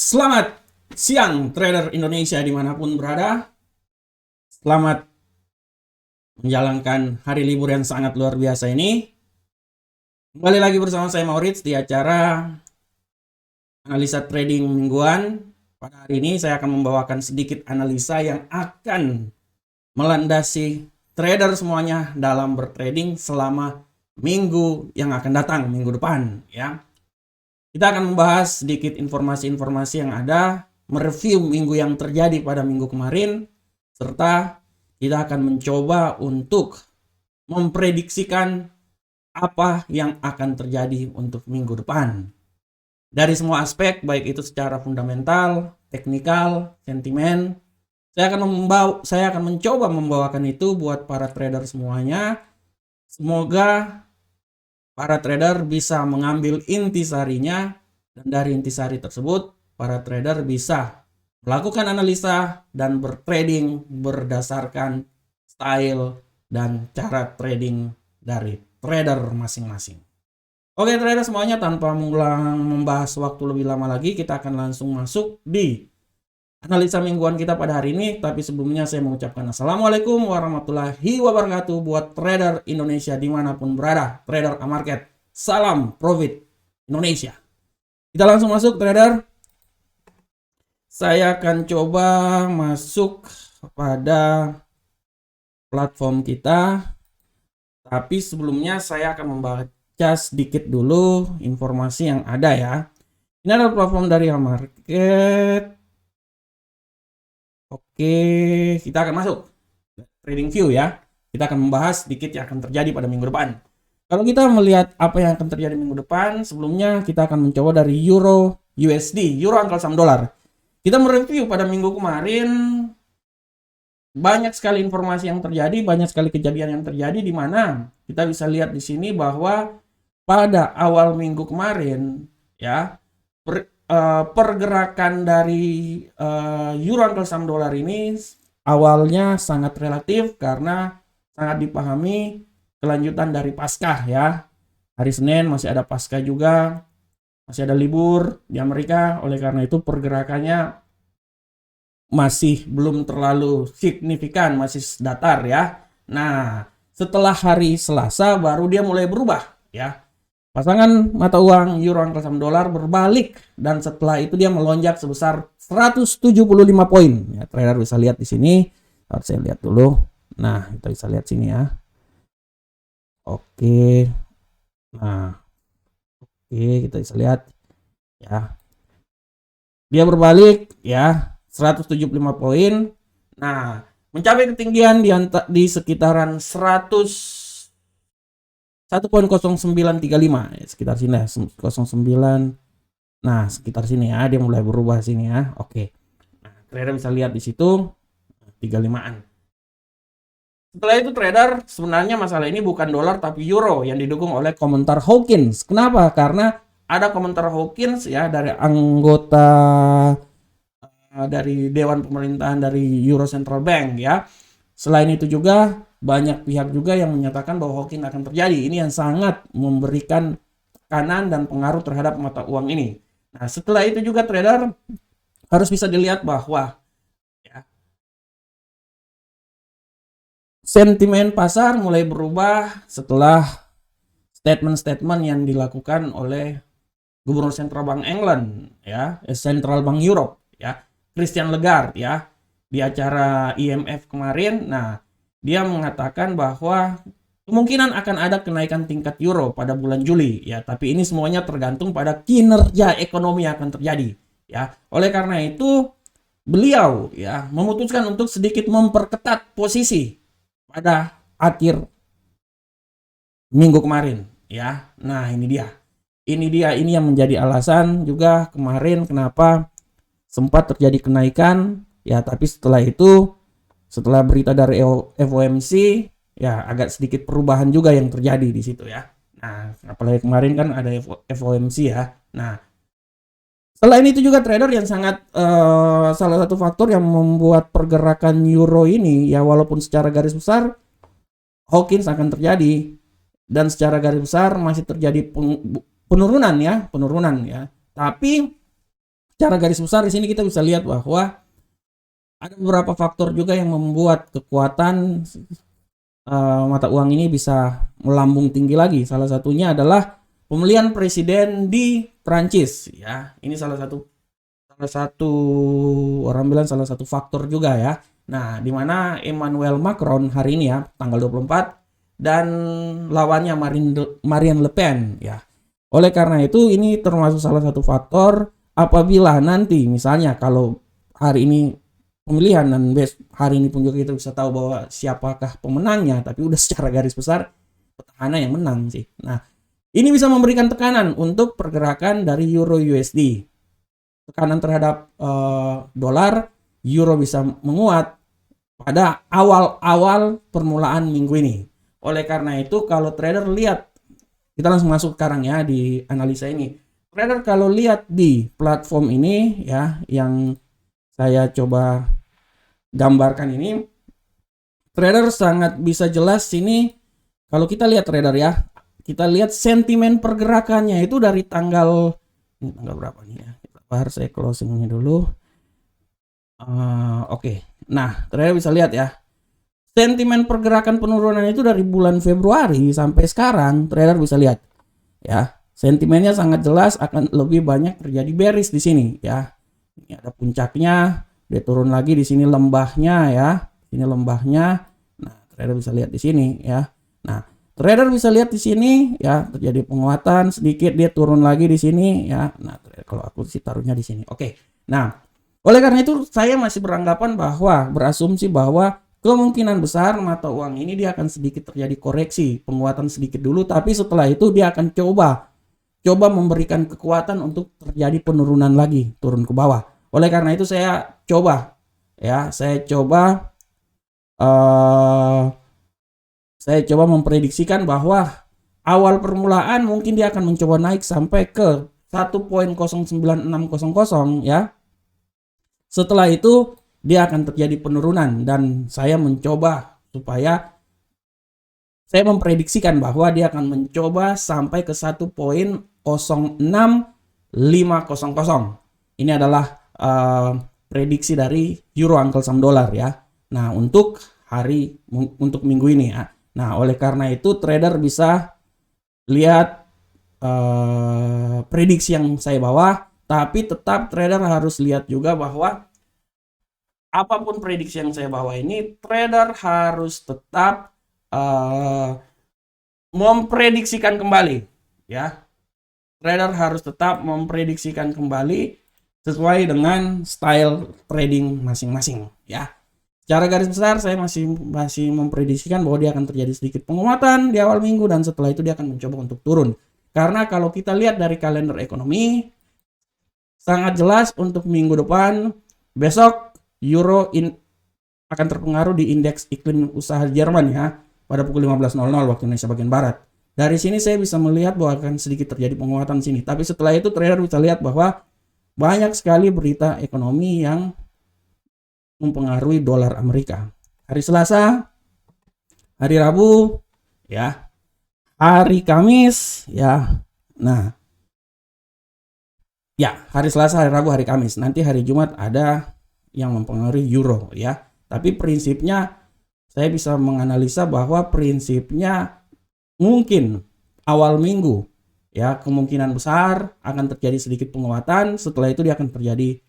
Selamat siang trader Indonesia dimanapun berada. Selamat menjalankan hari libur yang sangat luar biasa ini. Kembali lagi bersama saya Maurits di acara analisa trading mingguan. Pada hari ini saya akan membawakan sedikit analisa yang akan melandasi trader semuanya dalam bertrading selama minggu yang akan datang, minggu depan ya. Kita akan membahas sedikit informasi-informasi yang ada, mereview minggu yang terjadi pada minggu kemarin, serta kita akan mencoba untuk memprediksikan apa yang akan terjadi untuk minggu depan. Dari semua aspek, baik itu secara fundamental, teknikal, sentimen, saya akan mencoba membawakan itu buat para trader semuanya. Semoga para trader bisa mengambil intisarinya, dan dari intisari tersebut para trader bisa melakukan analisa dan bertrading berdasarkan style dan cara trading dari trader masing-masing. Oke trader semuanya, tanpa membahas waktu lebih lama lagi, kita akan langsung masuk di analisa mingguan kita pada hari ini. Tapi sebelumnya saya mengucapkan Assalamualaikum warahmatullahi wabarakatuh buat trader Indonesia dimanapun berada. Trader A-Market, salam profit Indonesia. Kita langsung masuk trader. Saya akan coba masuk pada platform kita. Tapi sebelumnya saya akan membaca sedikit dulu informasi yang ada ya. Ini adalah platform dari A-Market. Oke, kita akan masuk trading view ya. Kita akan membahas sedikit yang akan terjadi pada minggu depan. Kalau kita melihat apa yang akan terjadi minggu depan, sebelumnya kita akan mencoba dari Euro USD, Euro angkal saham dolar. Kita mereview pada minggu kemarin, banyak sekali informasi yang terjadi, banyak sekali kejadian yang terjadi, di mana kita bisa lihat di sini bahwa pada awal minggu kemarin ya, pergerakan dari euro angkal saham dolar ini awalnya sangat relatif karena sangat dipahami kelanjutan dari Paskah ya. Hari Senin masih ada Paskah juga, masih ada libur di Amerika, oleh karena itu pergerakannya masih belum terlalu signifikan, masih datar ya. Nah, setelah hari Selasa baru dia mulai berubah ya. Pasangan mata uang euro angkal saham dolar berbalik, dan setelah itu dia melonjak sebesar 175 poin. Ya, trader bisa lihat di sini. Harus saya lihat dulu. Nah, kita bisa lihat sini ya. Oke. Nah, oke, kita bisa lihat ya. Dia berbalik ya, 175 poin. Nah, mencapai ketinggian di sekitaran 1.0935 ya, sekitar sini ya, 09. Nah, sekitar sini ya, dia mulai berubah sini ya. Oke. Nah, trader bisa lihat di situ 35-an. Setelah itu trader, sebenarnya masalah ini bukan dolar tapi euro yang didukung oleh komentar Hawkins. Kenapa? Karena ada komentar Hawkins ya dari anggota dari Dewan Pemerintahan dari Euro Central Bank ya. Selain itu juga banyak pihak juga yang menyatakan bahwa Hawkins akan terjadi. Ini yang sangat memberikan tekanan dan pengaruh terhadap mata uang ini. Nah, setelah itu juga trader harus bisa dilihat bahwa ya, sentimen pasar mulai berubah setelah statement-statement yang dilakukan oleh Gubernur Central Bank England ya, Central Bank Europe ya, Christine Lagarde ya, di acara IMF kemarin. Nah, dia mengatakan bahwa kemungkinan akan ada kenaikan tingkat euro pada bulan Juli ya, tapi ini semuanya tergantung pada kinerja ekonomi yang akan terjadi ya. Oleh karena itu beliau ya memutuskan untuk sedikit memperketat posisi pada akhir minggu kemarin ya. Nah, ini ini yang menjadi alasan juga kemarin kenapa sempat terjadi kenaikan ya, tapi setelah itu, setelah berita dari FOMC ya, agak sedikit perubahan juga yang terjadi di situ ya. Nah, apalagi kemarin kan ada FOMC ya. Nah, selain itu juga trader yang sangat salah satu faktor yang membuat pergerakan euro ini ya, walaupun secara garis besar Hawkins akan terjadi dan secara garis besar masih terjadi penurunan ya. Tapi Secara garis besar di sini kita bisa lihat bahwa ada beberapa faktor juga yang membuat kekuatan mata uang ini bisa melambung tinggi lagi. Salah satunya adalah pemilihan presiden di Prancis, ya. Ini salah satu orang bilang salah satu faktor juga, ya. Nah, di mana Emmanuel Macron hari ini, ya, tanggal 24, dan lawannya Marine Le Pen, ya. Oleh karena itu ini termasuk salah satu faktor apabila nanti misalnya kalau hari ini pemilihan dan hari ini pun juga kita bisa tahu bahwa siapakah pemenangnya, tapi udah secara garis besar petahana yang menang sih. Nah, ini bisa memberikan tekanan untuk pergerakan dari Euro USD. Tekanan terhadap dolar, Euro bisa menguat pada awal-awal permulaan minggu ini. Oleh karena itu kalau trader lihat, kita langsung masuk sekarang ya di analisa ini. Trader kalau lihat di platform ini ya, yang saya coba gambarkan ini, trader sangat bisa jelas sini. Kalau kita lihat trader ya, kita lihat sentimen pergerakannya itu dari tanggal berapa nih ya? Harus saya closingnya dulu. Oke. Nah, trader bisa lihat ya, sentimen pergerakan penurunan itu dari bulan Februari sampai sekarang. Trader bisa lihat ya, sentimennya sangat jelas akan lebih banyak terjadi bearish di sini ya. Ini ada puncaknya, dia turun lagi di sini lembahnya ya. Ini lembahnya. Nah, trader bisa lihat di sini ya. Nah, trader bisa lihat di sini ya, terjadi penguatan sedikit, dia turun lagi di sini ya. Nah, kalau aku sih taruhnya di sini. Oke. Nah, oleh karena itu saya masih beranggapan bahwa berasumsi bahwa kemungkinan besar mata uang ini dia akan sedikit terjadi koreksi, penguatan sedikit dulu, tapi setelah itu dia akan coba memberikan kekuatan untuk terjadi penurunan lagi, turun ke bawah. Oleh karena itu saya coba memprediksikan bahwa awal permulaan mungkin dia akan mencoba naik sampai ke 1.09600 ya. Setelah itu dia akan terjadi penurunan dan saya memprediksikan bahwa dia akan mencoba sampai ke 1.06500. Ini adalah prediksi dari Euro Uncle Sam Dollar ya. Nah, untuk minggu ini ya. Nah, oleh karena itu trader bisa lihat prediksi yang saya bawa, tapi tetap trader harus lihat juga bahwa apapun prediksi yang saya bawa ini, trader harus tetap memprediksikan kembali ya. Trader harus tetap memprediksikan kembali sesuai dengan style trading masing-masing ya. Secara garis besar saya masih memprediksikan bahwa dia akan terjadi sedikit penguatan di awal minggu dan setelah itu dia akan mencoba untuk turun. Karena kalau kita lihat dari kalender ekonomi, sangat jelas untuk minggu depan, besok Euro akan terpengaruh di indeks iklim usaha Jerman ya, pada pukul 15.00 waktu Indonesia bagian Barat. Dari sini saya bisa melihat bahwa akan sedikit terjadi penguatan sini. Tapi setelah itu trader bisa lihat bahwa banyak sekali berita ekonomi yang mempengaruhi dolar Amerika. Hari Selasa, hari Rabu, ya, hari Kamis, ya. Nah, ya, hari Selasa, hari Rabu, hari Kamis. Nanti hari Jumat ada yang mempengaruhi euro, ya. Tapi prinsipnya saya bisa menganalisa bahwa prinsipnya mungkin awal minggu, ya, kemungkinan besar akan terjadi sedikit penguatan. Setelah itu dia akan terjadi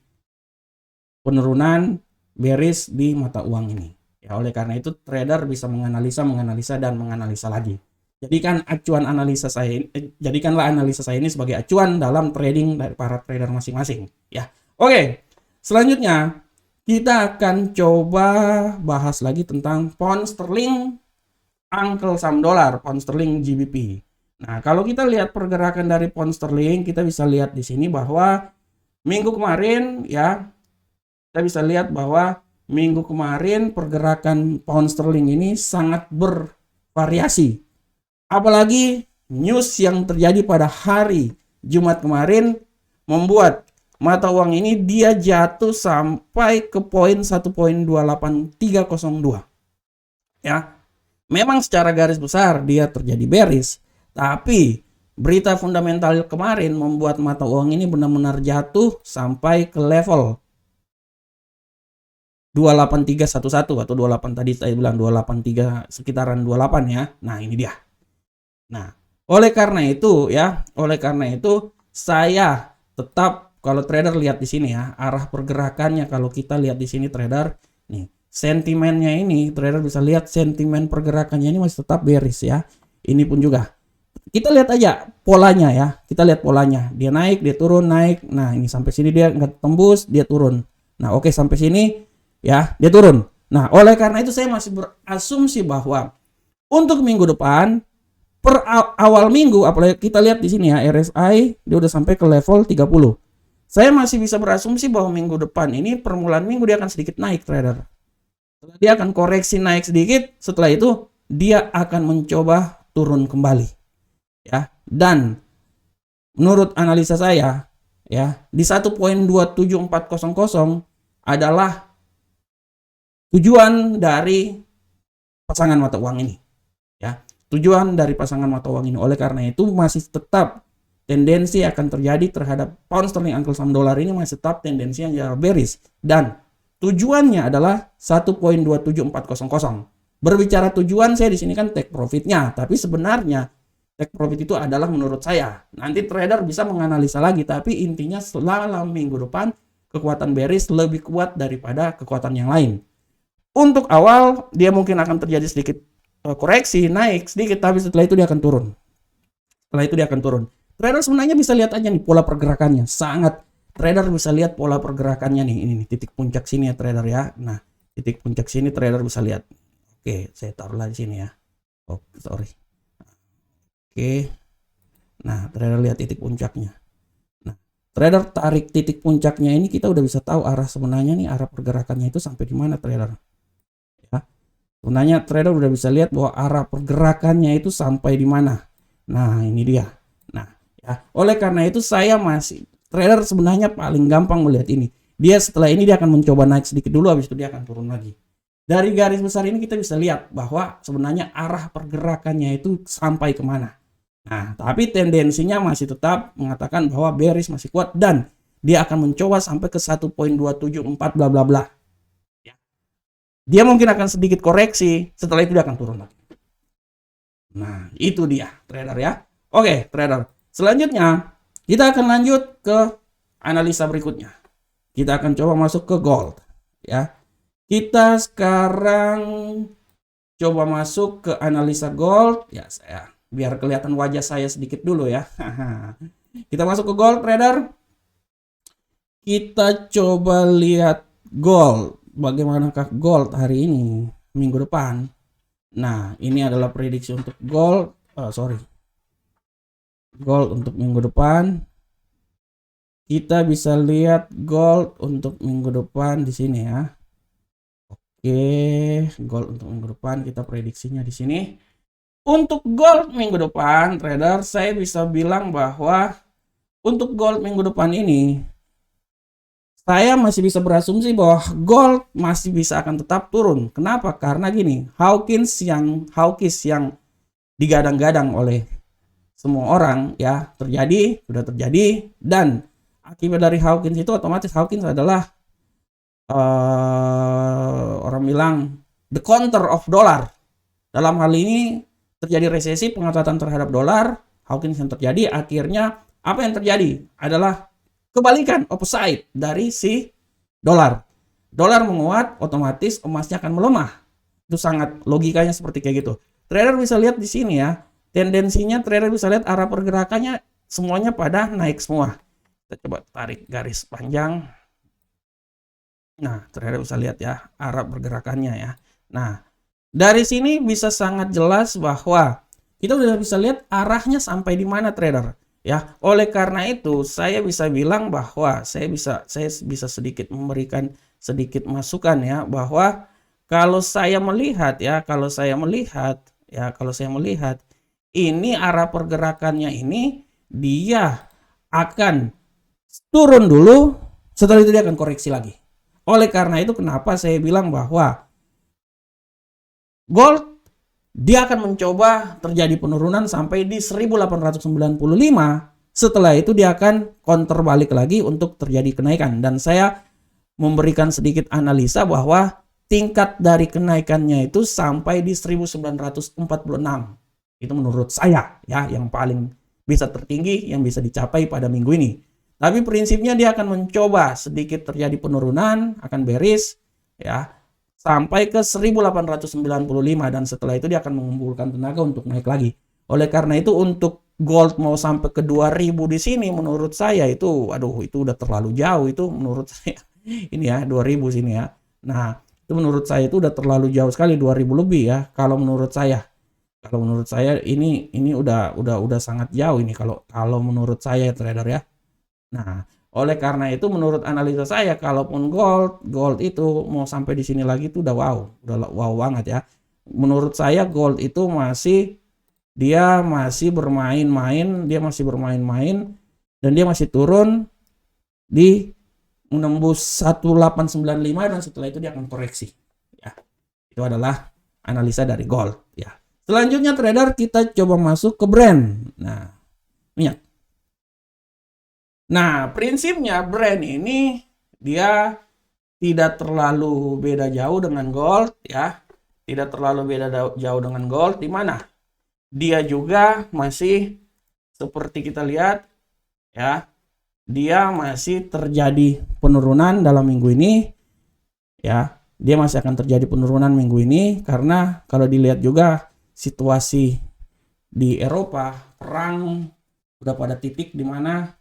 penurunan bearish di mata uang ini. Ya, oleh karena itu trader bisa menganalisa lagi. Jadikanlah analisa saya ini sebagai acuan dalam trading dari para trader masing-masing. Ya, oke. Selanjutnya kita akan coba bahas lagi tentang pound sterling, Uncle Sam Dollar, pound sterling GBP. Nah, kalau kita lihat pergerakan dari pound sterling, kita bisa lihat di sini bahwa minggu kemarin ya. Kita bisa lihat bahwa minggu kemarin pergerakan pound sterling ini sangat bervariasi. Apalagi news yang terjadi pada hari Jumat kemarin membuat mata uang ini dia jatuh sampai ke poin 1.28302. Ya. Memang secara garis besar dia terjadi bearish, tapi berita fundamental kemarin membuat mata uang ini benar-benar jatuh sampai ke level 28311 atau 28, tadi saya bilang 283, sekitaran 28 ya. Nah, ini dia. Nah, oleh karena itu saya tetap, kalau trader lihat di sini ya, arah pergerakannya kalau kita lihat di sini trader, nih, sentimennya ini trader bisa lihat sentimen pergerakannya ini masih tetap bearish ya. Ini pun juga. Kita lihat aja polanya ya. Kita lihat polanya. Dia naik, dia turun, naik. Nah, ini sampai sini dia nggak tembus, dia turun. Nah, oke, sampai sini ya, dia turun. Nah, oleh karena itu saya masih berasumsi bahwa untuk minggu depan per awal minggu, apalagi kita lihat di sini ya, RSI dia udah sampai ke level 30. Saya masih bisa berasumsi bahwa minggu depan ini permulaan minggu dia akan sedikit naik trader. Dia akan koreksi naik sedikit, setelah itu dia akan mencoba turun kembali. Ya, dan menurut analisa saya ya, di 1.27400 adalah tujuan dari pasangan mata uang ini ya, tujuan dari pasangan mata uang ini. Oleh karena itu masih tetap tendensi akan terjadi terhadap pound sterling uncle saham dolar ini, masih tetap tendensi yang bearish, dan tujuannya adalah 1.27400. Berbicara tujuan, saya di sini kan take profitnya, tapi sebenarnya take profit itu adalah menurut saya, nanti trader bisa menganalisa lagi, tapi intinya selama minggu depan kekuatan bearish lebih kuat daripada kekuatan yang lain. Untuk awal dia mungkin akan terjadi sedikit koreksi, naik sedikit, tapi setelah itu dia akan turun. Trader sebenarnya bisa lihat aja nih pola pergerakannya. Trader bisa lihat pola pergerakannya nih. Ini nih titik puncak sini ya trader ya. Nah, titik puncak sini trader bisa lihat. Oke, saya taruh lagi sini ya. Oh, sorry. Oke. Nah, trader lihat titik puncaknya. Nah, trader tarik titik puncaknya ini, kita udah bisa tahu arah sebenarnya nih, arah pergerakannya itu sampai di mana trader. Sebenarnya trader udah bisa lihat bahwa arah pergerakannya itu sampai di mana. Nah, ini dia. Nah, ya, oleh karena itu trader sebenarnya paling gampang melihat ini. Dia setelah ini dia akan mencoba naik sedikit dulu, habis itu dia akan turun lagi. Dari garis besar ini kita bisa lihat bahwa sebenarnya arah pergerakannya itu sampai kemana. Nah, tapi tendensinya masih tetap mengatakan bahwa bearish masih kuat, dan dia akan mencoba sampai ke 1.274 bla bla bla. Dia mungkin akan sedikit koreksi, setelah itu dia akan turun lagi. Nah, itu dia trader ya. Oke, trader. Selanjutnya, kita akan lanjut ke analisa berikutnya. Kita akan coba masuk ke gold ya. Kita sekarang coba masuk ke analisa gold ya, saya biar kelihatan wajah saya sedikit dulu ya. Kita masuk ke gold trader. Kita coba lihat gold. Bagaimanakah gold hari ini, minggu depan. Nah, ini adalah prediksi untuk gold. Gold untuk minggu depan. Kita bisa lihat gold untuk minggu depan di sini ya. Oke, gold untuk minggu depan kita prediksinya di sini. Untuk gold minggu depan, trader, saya bisa bilang bahwa untuk gold minggu depan ini, saya masih bisa berasumsi bahwa gold masih bisa akan tetap turun. Kenapa? Karena gini, hawkish yang digadang-gadang oleh semua orang ya sudah terjadi, dan akibat dari hawkish itu otomatis hawkish adalah orang bilang the counter of dollar. Dalam hal ini terjadi resesi, pengetatan terhadap dolar, hawkish yang terjadi, akhirnya apa yang terjadi adalah kebalikan, opposite dari si dolar. Dolar menguat, otomatis emasnya akan melemah. Itu sangat logikanya seperti kayak gitu. Trader bisa lihat di sini ya, tendensinya trader bisa lihat arah pergerakannya semuanya pada naik semua. Kita coba tarik garis panjang. Nah, trader bisa lihat ya arah pergerakannya ya. Nah, dari sini bisa sangat jelas bahwa kita udah bisa lihat arahnya sampai di mana trader. Ya, oleh karena itu saya bisa bilang bahwa saya bisa sedikit memberikan sedikit masukan ya, bahwa kalau saya melihat ini arah pergerakannya ini dia akan turun dulu, setelah itu dia akan koreksi lagi. Oleh karena itu kenapa saya bilang bahwa gold dia akan mencoba terjadi penurunan sampai di 1895. Setelah itu dia akan counter balik lagi untuk terjadi kenaikan. Dan saya memberikan sedikit analisa bahwa tingkat dari kenaikannya itu sampai di 1946. Itu menurut saya ya yang paling bisa tertinggi yang bisa dicapai pada minggu ini. Tapi prinsipnya dia akan mencoba sedikit terjadi penurunan, akan bearish ya sampai ke 1895 dan setelah itu dia akan mengumpulkan tenaga untuk naik lagi. Oleh karena itu untuk gold mau sampai ke 2000 di sini menurut saya itu itu udah terlalu jauh itu menurut saya. Ini ya 2000 sini ya. Nah, itu menurut saya itu udah terlalu jauh sekali 2000 lebih ya kalau menurut saya. Kalau menurut saya ini udah sangat jauh ini kalau menurut saya trader ya. Nah, oleh karena itu menurut analisa saya kalaupun gold itu mau sampai di sini lagi itu udah wow banget ya. Menurut saya gold itu dia masih bermain-main dan dia masih turun di menembus 1895 dan setelah itu dia akan koreksi ya. Itu adalah analisa dari gold ya. Selanjutnya trader kita coba masuk ke Brent. Nah, minyak. Nah, prinsipnya Brent ini dia tidak terlalu beda jauh dengan gold ya. Tidak terlalu beda jauh dengan gold di mana? Dia juga masih seperti kita lihat ya. Dia masih terjadi penurunan dalam minggu ini ya. Dia masih akan terjadi penurunan minggu ini karena kalau dilihat juga situasi di Eropa perang udah pada titik di mana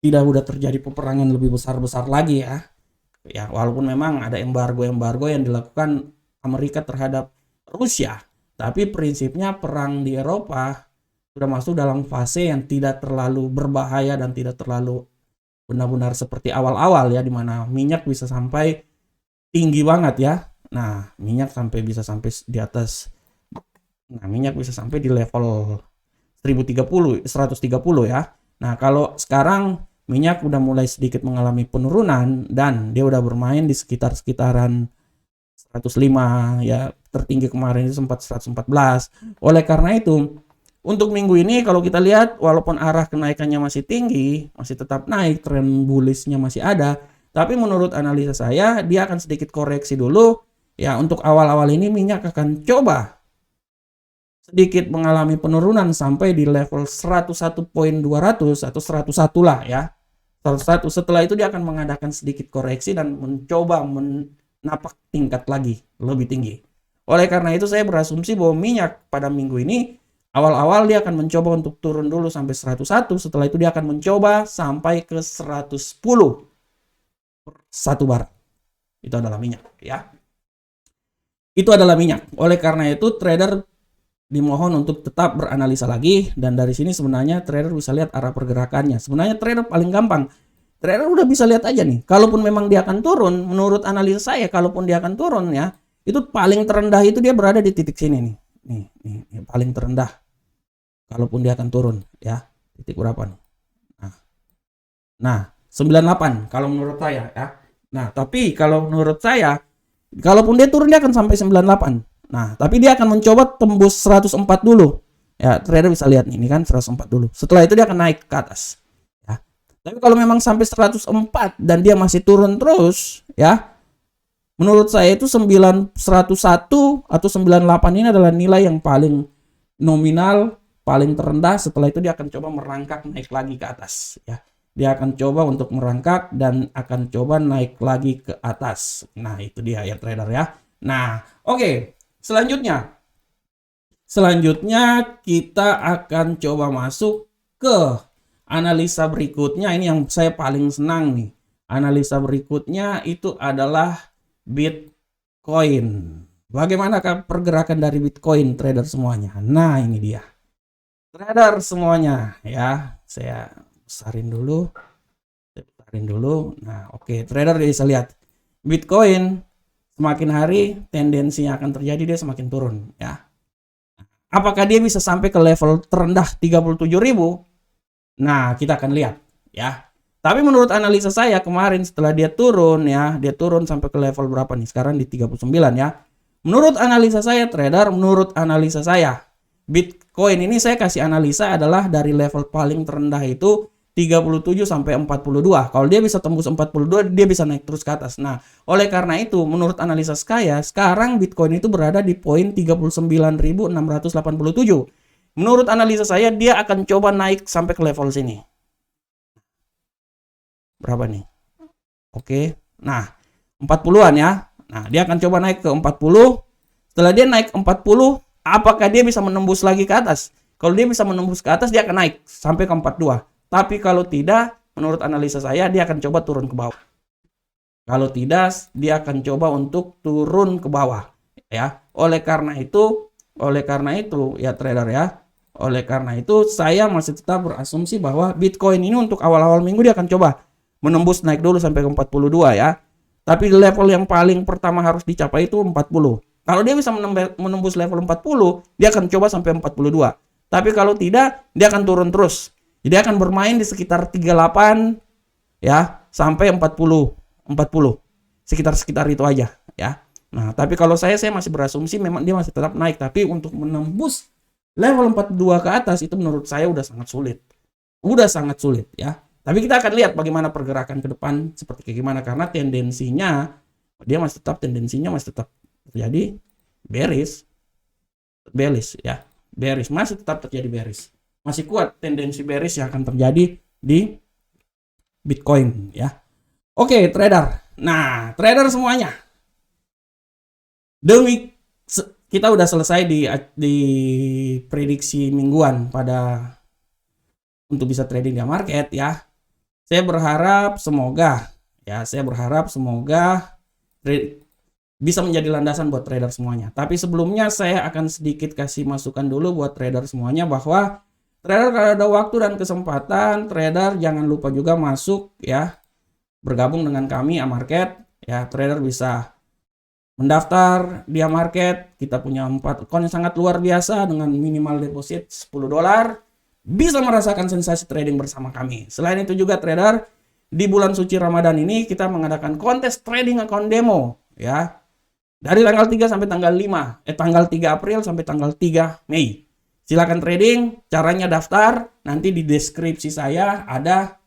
udah terjadi peperangan lebih besar-besar lagi ya. Ya, walaupun memang ada embargo yang dilakukan Amerika terhadap Rusia, tapi prinsipnya perang di Eropa sudah masuk dalam fase yang tidak terlalu berbahaya dan tidak terlalu benar-benar seperti awal-awal ya, di mana minyak bisa sampai tinggi banget ya. Nah, minyak bisa sampai di atas. Nah, minyak bisa sampai di level 130 ya. Nah, kalau sekarang minyak udah mulai sedikit mengalami penurunan dan dia udah bermain di sekitaran 105 ya, tertinggi kemarin itu sempat 114. Oleh karena itu untuk minggu ini kalau kita lihat walaupun arah kenaikannya masih tinggi, masih tetap naik, tren bullishnya masih ada, tapi menurut analisa saya dia akan sedikit koreksi dulu ya. Untuk awal-awal ini minyak akan coba sedikit mengalami penurunan sampai di level 101.200 atau 101 lah ya. 101. Setelah itu dia akan mengadakan sedikit koreksi dan mencoba menapak tingkat lagi lebih tinggi. Oleh karena itu saya berasumsi bahwa minyak pada minggu ini awal-awal dia akan mencoba untuk turun dulu sampai 101. Setelah itu dia akan mencoba sampai ke 110 per 1 bar. Itu adalah minyak ya. Itu adalah minyak. Oleh karena itu trader dimohon untuk tetap beranalisa lagi dan dari sini sebenarnya trader bisa lihat arah pergerakannya. Sebenarnya trader paling gampang. Trader udah bisa lihat aja nih. Kalaupun memang dia akan turun, menurut analisa saya kalaupun dia akan turun ya, itu paling terendah itu dia berada di titik sini nih. Nih paling terendah. Kalaupun dia akan turun ya. Titik berapa nih? Nah, 98 kalau menurut saya ya. Nah, tapi kalau menurut saya kalaupun dia turun dia akan sampai 98. Nah, tapi dia akan mencoba tembus 104 dulu. Ya, trader bisa lihat nih, ini kan 104 dulu. Setelah itu dia akan naik ke atas. Ya. Tapi kalau memang sampai 104 dan dia masih turun terus, ya. Menurut saya itu 101 atau 98 ini adalah nilai yang paling nominal, paling terendah. Setelah itu dia akan coba merangkak naik lagi ke atas, ya. Dia akan coba untuk merangkak dan akan coba naik lagi ke atas. Nah, itu dia ya trader ya. Nah, oke. Selanjutnya kita akan coba masuk ke analisa berikutnya. Ini yang saya paling senang nih. Analisa berikutnya itu adalah Bitcoin. Bagaimanakah pergerakan dari Bitcoin trader semuanya? Nah, ini dia. Trader semuanya ya. Saya besarin dulu. Nah, oke, trader bisa lihat. Bitcoin semakin hari tendensinya akan terjadi dia semakin turun ya. Apakah dia bisa sampai ke level terendah 37.000? Nah, kita akan lihat ya. Tapi menurut analisa saya kemarin setelah dia turun ya, dia turun sampai ke level berapa nih? Sekarang di 39 ya. Menurut analisa saya trader, menurut analisa saya, Bitcoin ini saya kasih analisa adalah dari level paling terendah itu 37 sampai 42. Kalau dia bisa tembus 42, dia bisa naik terus ke atas. Nah, oleh karena itu, menurut analisa saya, sekarang Bitcoin itu berada di poin 39.687. Menurut analisa saya, dia akan coba naik sampai ke level sini. Berapa nih? Oke. Nah, 40-an ya. Nah, dia akan coba naik ke 40. Setelah dia naik 40, apakah dia bisa menembus lagi ke atas? Kalau dia bisa menembus ke atas, dia akan naik sampai ke 42. Tapi kalau tidak, menurut analisa saya, dia akan coba turun ke bawah. Kalau tidak, dia akan coba untuk turun ke bawah. Ya, oleh karena itu ya trader ya. Oleh karena itu, saya masih tetap berasumsi bahwa Bitcoin ini untuk awal-awal minggu dia akan coba menembus naik dulu sampai ke 42 ya. Tapi level yang paling pertama harus dicapai itu 40. Kalau dia bisa menembus level 40, dia akan coba sampai 42. Tapi kalau tidak, dia akan turun terus. Jadi akan bermain di sekitar 38 ya, sampai 40. Sekitar itu aja ya. Nah, tapi kalau saya masih berasumsi memang dia masih tetap naik, tapi untuk menembus level 42 ke atas itu menurut saya udah sangat sulit. Udah sangat sulit ya. Tapi kita akan lihat bagaimana pergerakan ke depan seperti kayak gimana, karena tendensinya masih tetap terjadi bearish ya. Bearish masih tetap terjadi bearish. Masih kuat tendensi bearish yang akan terjadi di Bitcoin ya. Oke, trader. Nah, trader semuanya. Kita udah selesai di prediksi mingguan untuk bisa trading di market ya. Saya berharap semoga bisa menjadi landasan buat trader semuanya. Tapi sebelumnya saya akan sedikit kasih masukan dulu buat trader semuanya, bahwa trader kalau ada waktu dan kesempatan, trader jangan lupa juga masuk ya, bergabung dengan kami Amarket ya. Trader bisa mendaftar di Amarket. Kita punya 4 akun yang sangat luar biasa dengan minimal deposit $10. Bisa merasakan sensasi trading bersama kami. Selain itu juga trader, di bulan suci Ramadan ini kita mengadakan kontes trading account demo ya. Dari tanggal 3 sampai tanggal 5, tanggal 3 April sampai tanggal 3 Mei. Silakan trading, caranya daftar, nanti di deskripsi saya ada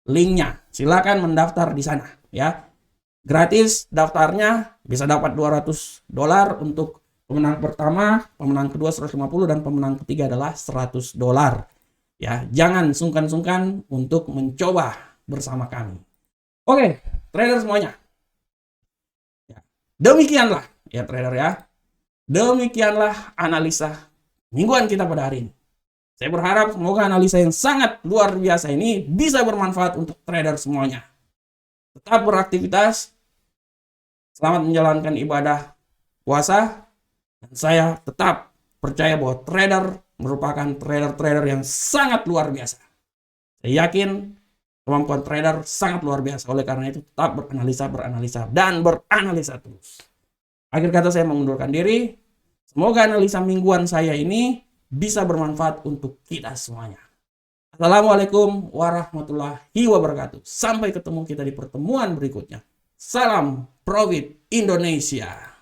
linknya. Silakan mendaftar di sana ya. Gratis daftarnya, bisa dapat $200 untuk pemenang pertama, pemenang kedua 150, dan pemenang ketiga adalah $100. Ya, jangan sungkan-sungkan untuk mencoba bersama kami. Oke, trader semuanya. Ya, demikianlah ya trader ya. Demikianlah analisa mingguan kita pada hari ini. Saya berharap semoga analisa yang sangat luar biasa ini bisa bermanfaat untuk trader semuanya. Tetap beraktivitas. Selamat menjalankan ibadah puasa. Dan saya tetap percaya bahwa trader merupakan trader-trader yang sangat luar biasa. Saya yakin kemampuan trader sangat luar biasa. Oleh karena itu tetap beranalisa dan beranalisa terus. Akhir kata saya mengundurkan diri. Semoga analisa mingguan saya ini bisa bermanfaat untuk kita semuanya. Assalamualaikum warahmatullahi wabarakatuh. Sampai ketemu kita di pertemuan berikutnya. Salam Profit Indonesia.